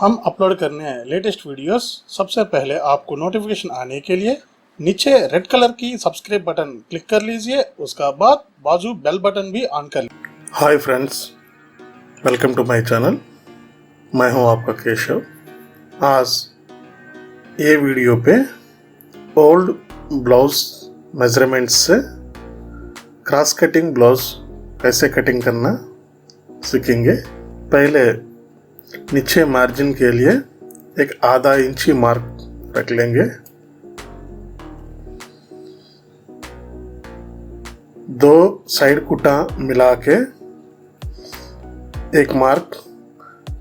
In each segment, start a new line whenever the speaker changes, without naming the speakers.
हम अपलोड करने हैं लेटेस्ट वीडियोस सबसे पहले आपको नोटिफिकेशन आने के लिए नीचे रेड कलर की सब्सक्राइब बटन क्लिक कर लीजिए, उसका बाद बाजू बेल बटन भी ऑन कर लीजिए।
Hi friends, welcome to my channel. मैं हूं आपका केशव। आज ये वीडियो पे ओल्ड ब्लाउज मेजरमेंट्स से क्रॉस कटिंग ब्लाउज कैसे कटिंग करना सीखेंगे। पहले नीचे मार्जिन के लिए एक आधा इंची मार्क रख लेंगे। दो साइड कुटा मिला के एक मार्क,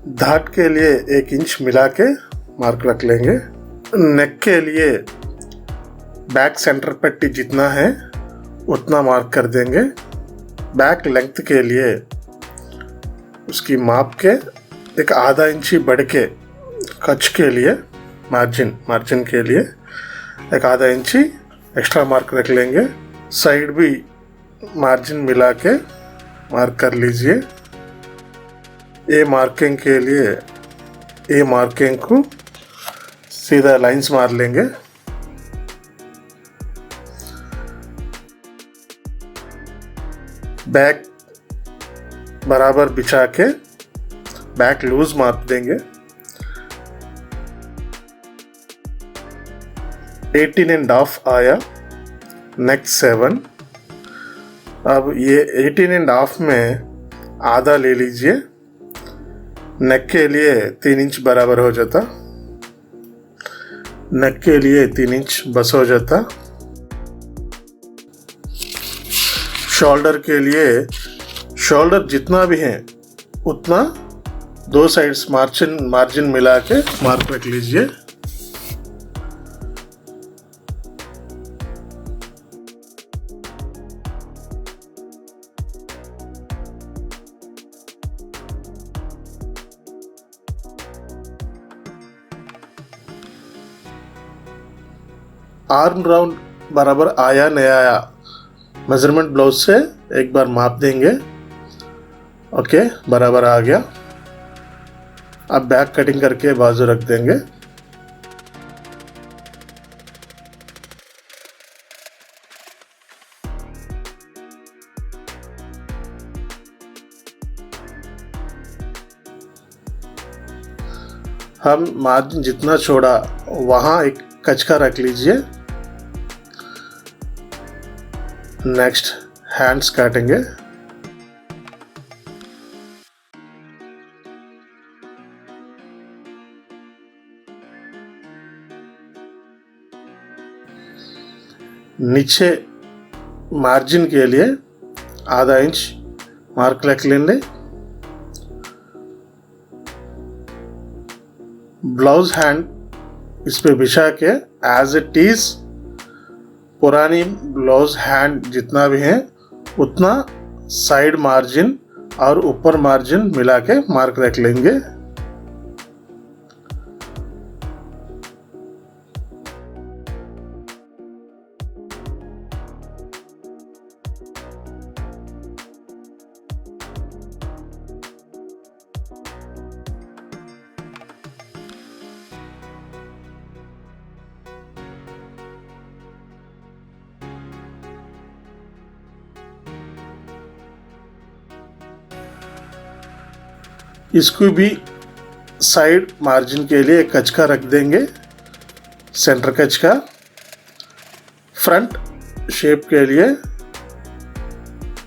धाट के लिए 1 इंच मिला के मार्क रख लेंगे। नेक के लिए बैक सेंटर पट्टी जितना है उतना मार्क कर देंगे। बैक लेंथ के लिए उसकी माप के एक आधा इंची बढ़ के कच के लिए मार्जिन के लिए एक आधा इंची एक्स्ट्रा मार्क रख लेंगे। साइड भी मार्जिन मिला के मार्क कर लीजिए। ये मार्किंग के लिए ये मार्किंग को सीधा लाइंस मार लेंगे। बैक बराबर बिछा के बैक लूज मार देंगे। 18.5 आया, नेक 7। अब ये 18.5 में आधा ले लीजिए। नेक के लिए 3 इंच बराबर हो जाता। नेक के लिए 3 इंच बस हो जाता। शोल्डर के लिए शोल्डर जितना भी है उतना दो साइड्स मार्जिन मिला के मार्क रख लीजिए। आर्म राउंड बराबर आया नहीं आया मेजरमेंट ब्लाउज से एक बार माप देंगे। ओके, बराबर आ गया। अब बैक कटिंग करके बाजू रख देंगे। हम मार्जिन जितना छोड़ा वहां एक कचका रख लीजिए। नेक्स्ट हैंड्स काटेंगे। नीचे मार्जिन के लिए आधा इंच मार्क रख लेंगे। ब्लाउज हैंड इस पे बिछा के एज इट इज पुरानी ब्लाउज हैंड जितना भी है उतना साइड मार्जिन और ऊपर मार्जिन मिला के मार्क रख लेंगे। इसको भी साइड मार्जिन के लिए एक कचका रख देंगे, सेंटर कचका। फ्रंट शेप के लिए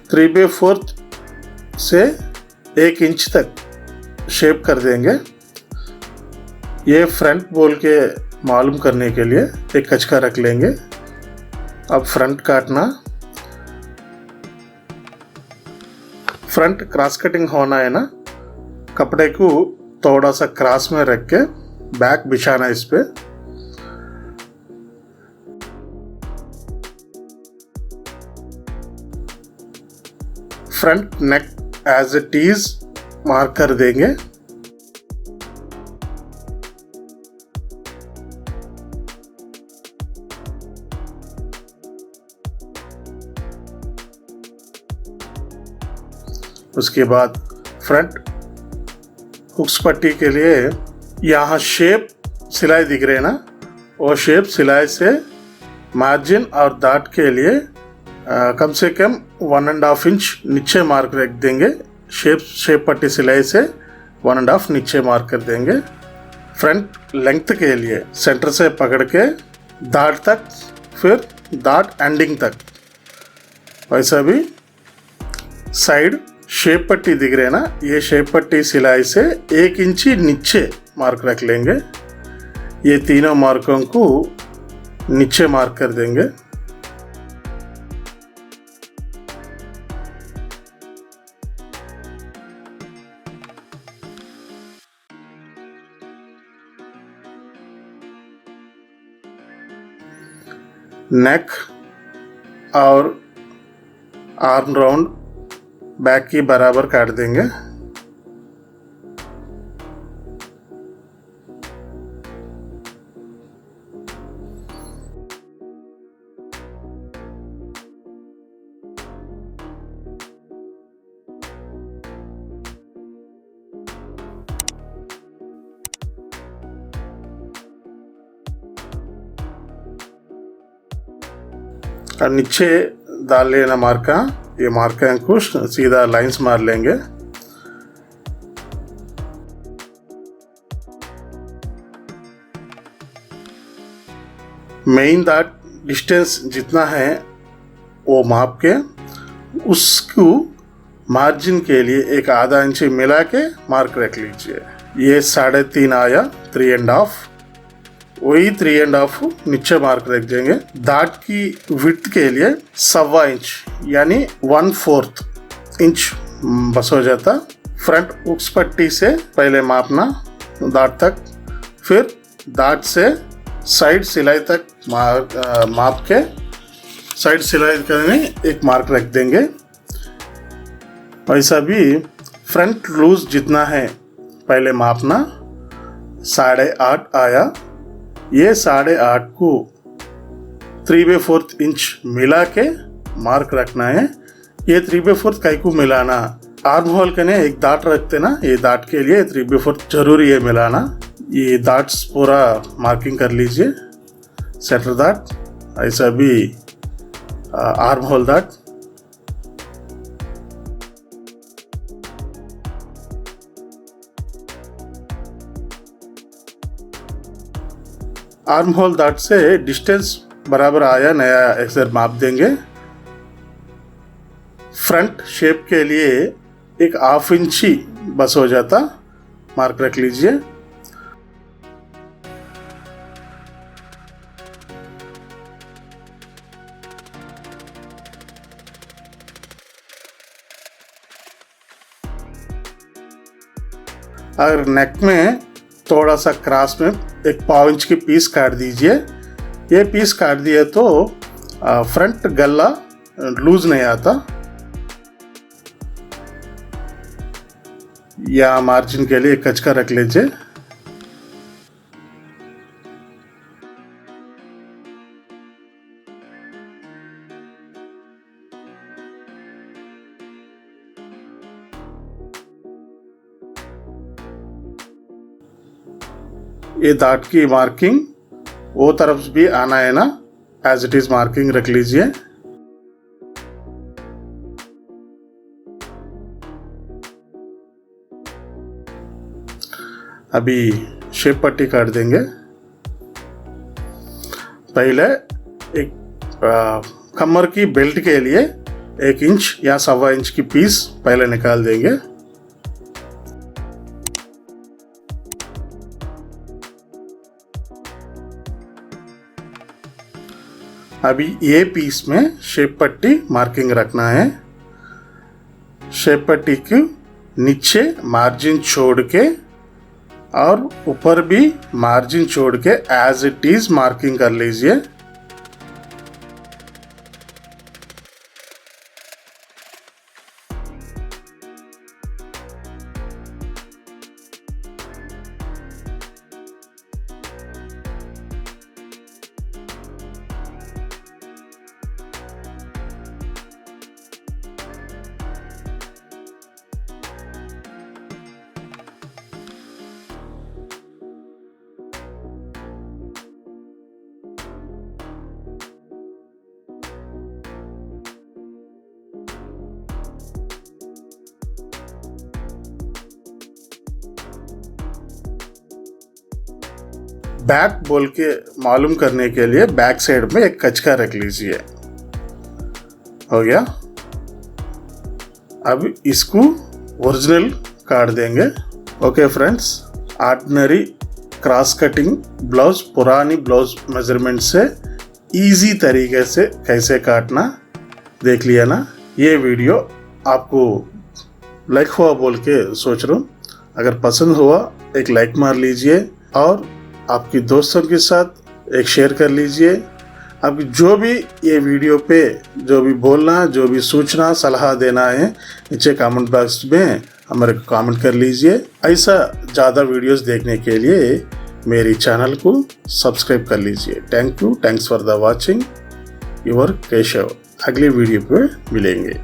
3/4 से 1 इंच तक शेप कर देंगे। ये फ्रंट बोल के मालूम करने के लिए एक कचका रख लेंगे। अब फ्रंट काटना। फ्रंट क्रॉस कटिंग होना है ना, कपड़े को थोड़ा सा क्रॉस में रख के बैक बिछाना इस पे। Front neck as it is mark कर देंगे। उसके बाद फ्रंट हुक्स पट्टी के लिए यहाँ शेप सिलाई दिख रहे हैं ना, वो शेप सिलाई से मार्जिन और दाट के लिए कम से कम 1.5 इंच नीचे मार्क रख देंगे। शेप पट्टी सिलाई से 1.5 नीचे मार्क कर देंगे। फ्रंट लेंथ के लिए सेंटर से पकड़ के दाट तक, फिर दाट एंडिंग तक, वैसा भी साइड शेप पट्टी दिख रहे हैं ना, ये शेप पट्टी सिलाई से 1 इंच नीचे मार्क रख लेंगे। ये तीनों मार्कों को नीचे मार्क कर देंगे। नेक और आर्म राउंड बैक की बराबर काट देंगे। और नीचे डाल लेना मार्का, ये मार्का को सीधा लाइंस मार लेंगे। मेन दाट डिस्टेंस जितना है वो माप के उसको मार्जिन के लिए एक आधा इंच मिला के मार्क रख लीजिए। ये 3.5 आया, 3.5, वही 3.5 नीचे मार्क रख देंगे। दाट की विड्थ के लिए 1.25 इंच यानी 1/4 इंच बस हो जाता। फ्रंट उक्स पट्टी से पहले मापना दाट तक, फिर दाट से साइड सिलाई तक माप के साइड सिलाई करने एक मार्क रख देंगे। वैसा भी फ्रंट लूज जितना है पहले मापना, 8.5 आया, ये 8.5 को 3/4 इंच मिला के मार्क रखना है। ये 3/4 कई को मिलाना, आर्म होल के ने एक दाट रखते ना, ये दाट के लिए 3/4 जरूरी है मिलाना। ये दाट्स पूरा मार्किंग कर लीजिए। सेंटर दाट, ऐसा भी आर्म होल दाट। आर्म होल दाट से डिस्टेंस बराबर आया, नया एक्सर माप देंगे। फ्रंट शेप के लिए एक 1/2 इंच बस हो जाता, मार्क रख लीजिए। अगर नेक में थोड़ा सा क्रॉस में एक 1/4 इंच की पीस काट दीजिए। ये पीस काट दिए तो फ्रंट गला लूज नहीं आता। या मार्जिन के लिए कचका रख लीजिए। ये दाट की मार्किंग वो तरफ भी आना है ना, एज इट इज मार्किंग रख लीजिए। अभी शेप पट्टी काट देंगे। पहले एक कमर की बेल्ट के लिए 1 इंच या 1.25 इंच की पीस पहले निकाल देंगे। अभी ये पीस में शेप पट्टी मार्किंग रखना है। शेप पट्टी के नीचे मार्जिन छोड़ के और ऊपर भी मार्जिन छोड़ के एज इट इज मार्किंग कर लीजिए। बैक बोल के मालूम करने के लिए बैक साइड में एक कचका रख लीजिए। हो गया। अब इसको ओरिजिनल काट देंगे। Okay friends, ordinary cross cutting blouse पुरानी ब्लाउज मेजरमेंट से इजी तरीके से कैसे काटना देख लिया ना। ये वीडियो आपको लाइक हुआ बोल के सोच रहा हूँ। अगर पसंद हुआ एक लाइक मार लीजिए और आपकी दोस्तों के साथ एक शेयर कर लीजिए। अब जो भी ये वीडियो पे जो भी बोलना, जो भी सूचना सलाह देना है नीचे कमेंट बॉक्स में हमारे को कमेंट कर लीजिए। ऐसा ज़्यादा वीडियोस देखने के लिए मेरी चैनल को सब्सक्राइब कर लीजिए। Thank you, thanks for the watching. Your Keshav. अगली वीडियो पे मिलेंगे।